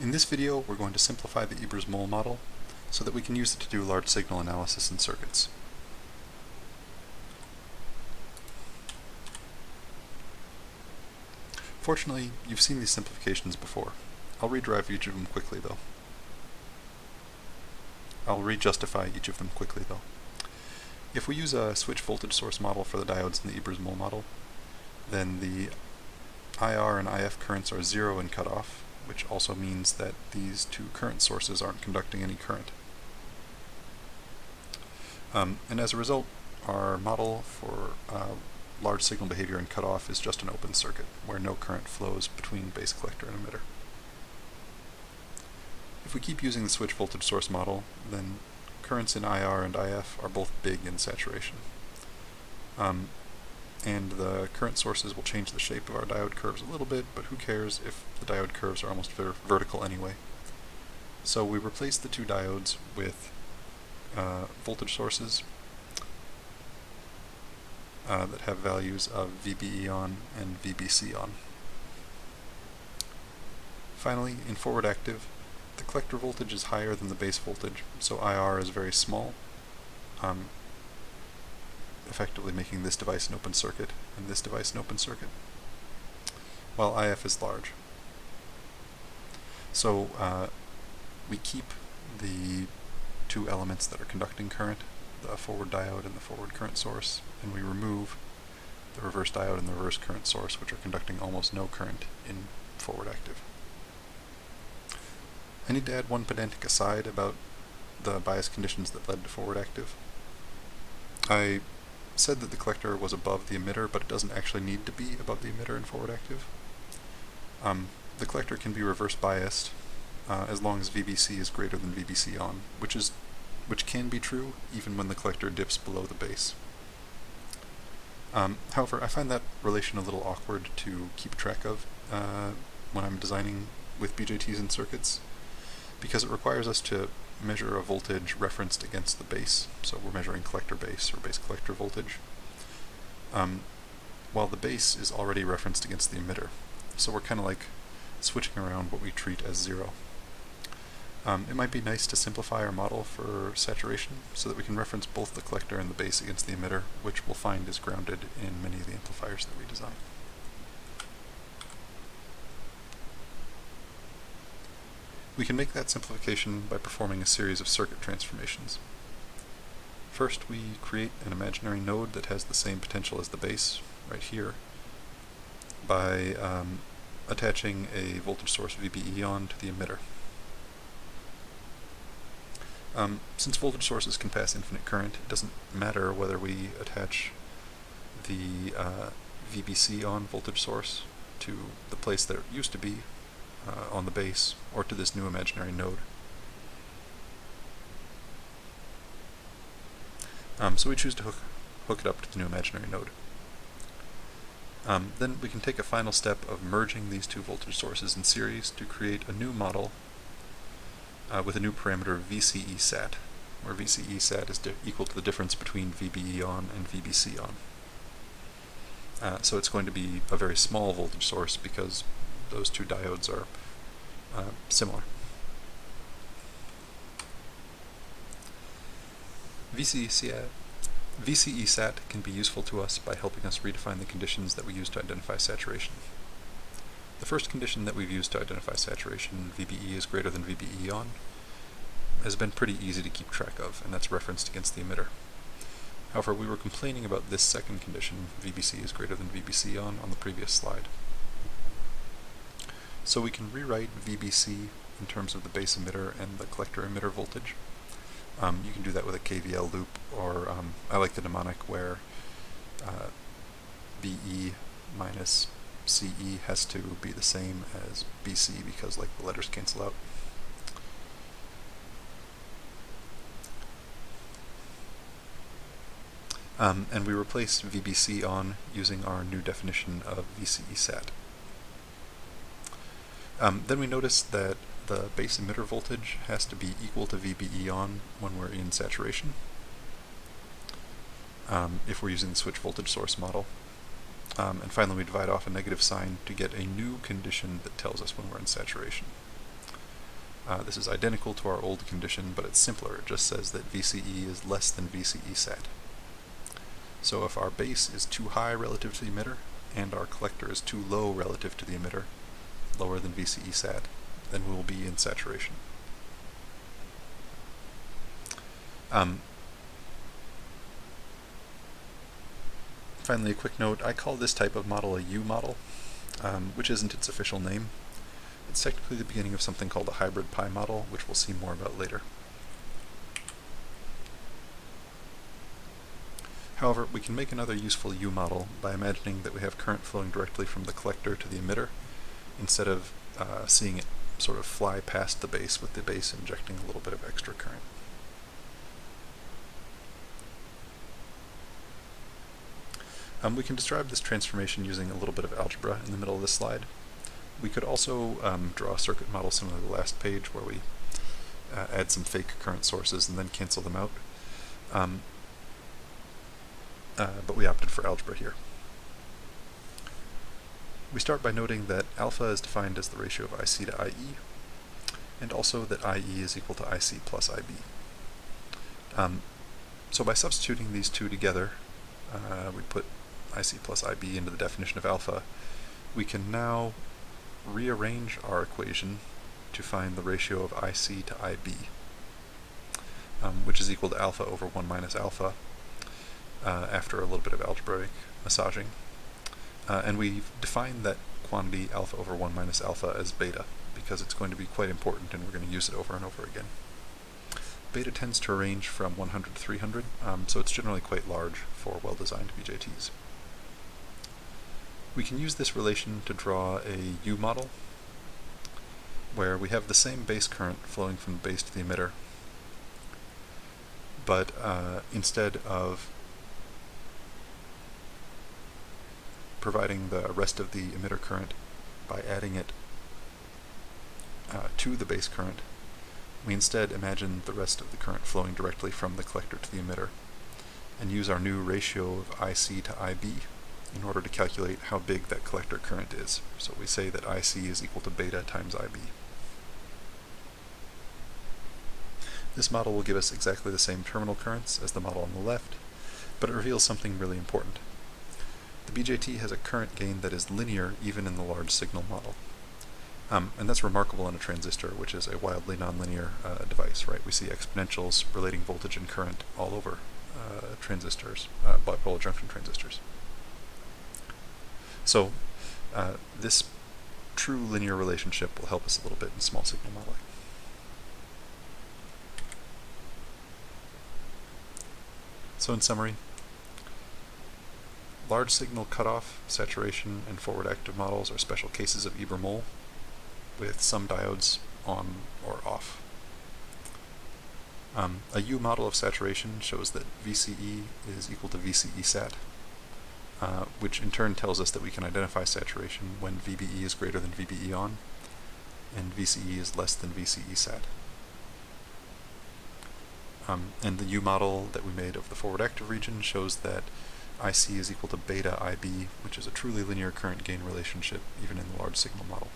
In this video, we're going to simplify the Ebers-Moll model so that we can use it to do large signal analysis in circuits. Fortunately, you've seen these simplifications before. I'll redrive each of them quickly though. I'll re-justify each of them quickly though. If we use a switch voltage source model for the diodes in the Ebers-Moll model, then the IR and IF currents are zero in cutoff, which also means that these two current sources aren't conducting any current. And as a result, our model for large signal behavior in cutoff is just an open circuit, where no current flows between base collector and emitter. If we keep using the switch voltage source model, then currents in IR and IF are both big in saturation. And the current sources will change the shape of our diode curves a little bit, but who cares if the diode curves are almost vertical anyway. So we replace the two diodes with voltage sources that have values of VBE on and VBC on. Finally, in forward active, the collector voltage is higher than the base voltage, so IR is very small, effectively making this device an open circuit and this device an open circuit, while IF is large. So we keep the two elements that are conducting current, the forward diode and the forward current source, and we remove the reverse diode and the reverse current source, which are conducting almost no current in forward active. I need to add one pedantic aside about the bias conditions that led to forward active. I said that the collector was above the emitter, but it doesn't actually need to be above the emitter in forward active. The collector can be reverse biased as long as VBC is greater than VBC on, which can be true even when the collector dips below the base. However, I find that relation a little awkward to keep track of when I'm designing with BJTs and circuits, because it requires us to measure a voltage referenced against the base, so we're measuring collector base or base collector voltage, while the base is already referenced against the emitter. So we're kind of like switching around what we treat as zero. It might be nice to simplify our model for saturation so that we can reference both the collector and the base against the emitter, which we'll find is grounded in many of the amplifiers that we design. We can make that simplification by performing a series of circuit transformations. First, we create an imaginary node that has the same potential as the base, right here, by attaching a voltage source VBE on to the emitter. Since voltage sources can pass infinite current, it doesn't matter whether we attach the VBC on voltage source to the place that it used to be on the base, or to this new imaginary node. So we choose to hook it up to the new imaginary node. Then we can take a final step of merging these two voltage sources in series to create a new model with a new parameter VCE sat, where VCE sat is equal to the difference between VBE on and VBC on. So it's going to be a very small voltage source because those two diodes are similar. VCE sat can be useful to us by helping us redefine the conditions that we use to identify saturation. The first condition that we've used to identify saturation, VBE is greater than VBE on, has been pretty easy to keep track of, and that's referenced against the emitter. However, we were complaining about this second condition, VBC is greater than VBC on the previous slide. So we can rewrite VBC in terms of the base emitter and the collector emitter voltage. You can do that with a KVL loop, or I like the mnemonic where BE minus CE has to be the same as BC because like the letters cancel out. And we replace VBC on using our new definition of VCE sat. Then we notice that the base emitter voltage has to be equal to VBE on when we're in saturation, if we're using the switch voltage source model. And finally we divide off a negative sign to get a new condition that tells us when we're in saturation. This is identical to our old condition, but it's simpler. It just says that VCE is less than VCE sat. So if our base is too high relative to the emitter, and our collector is too low relative to the emitter, lower than VCE sat, then we will be in saturation. Finally, a quick note, I call this type of model a U model, which isn't its official name. It's technically the beginning of something called a hybrid pi model, which we'll see more about later. However, we can make another useful U model by imagining that we have current flowing directly from the collector to the emitter, instead of seeing it sort of fly past the base with the base injecting a little bit of extra current. We can describe this transformation using a little bit of algebra in the middle of this slide. We could also draw a circuit model similar to the last page, where we add some fake current sources and then cancel them out. But we opted for algebra here. We start by noting that alpha is defined as the ratio of IC to IE, and also that IE is equal to IC plus IB. So by substituting these two together, we put IC plus IB into the definition of alpha, we can now rearrange our equation to find the ratio of IC to IB, which is equal to alpha over 1 minus alpha, after a little bit of algebraic massaging. And we've defined that quantity alpha over 1 minus alpha as beta, because it's going to be quite important and we're going to use it over and over again. Beta tends to range from 100 to 300, so it's generally quite large for well-designed BJTs. We can use this relation to draw a U model, where we have the same base current flowing from the base to the emitter, but instead of providing the rest of the emitter current by adding it to the base current, we instead imagine the rest of the current flowing directly from the collector to the emitter, and use our new ratio of IC to IB in order to calculate how big that collector current is. So we say that IC is equal to beta times IB. This model will give us exactly the same terminal currents as the model on the left, but it reveals something really important. The BJT has a current gain that is linear even in the large signal model. And that's remarkable in a transistor, which is a wildly nonlinear device, right? We see exponentials relating voltage and current all over transistors, bipolar junction transistors. So this true linear relationship will help us a little bit in small signal modeling. So in summary, large signal cutoff, saturation, and forward active models are special cases of Eber-Mol, with some diodes on or off. A U model of saturation shows that VCE is equal to VCE sat, which in turn tells us that we can identify saturation when VBE is greater than VBE on, and VCE is less than VCE sat. And the U model that we made of the forward active region shows that IC is equal to beta IB, which is a truly linear current gain relationship even in the large signal model.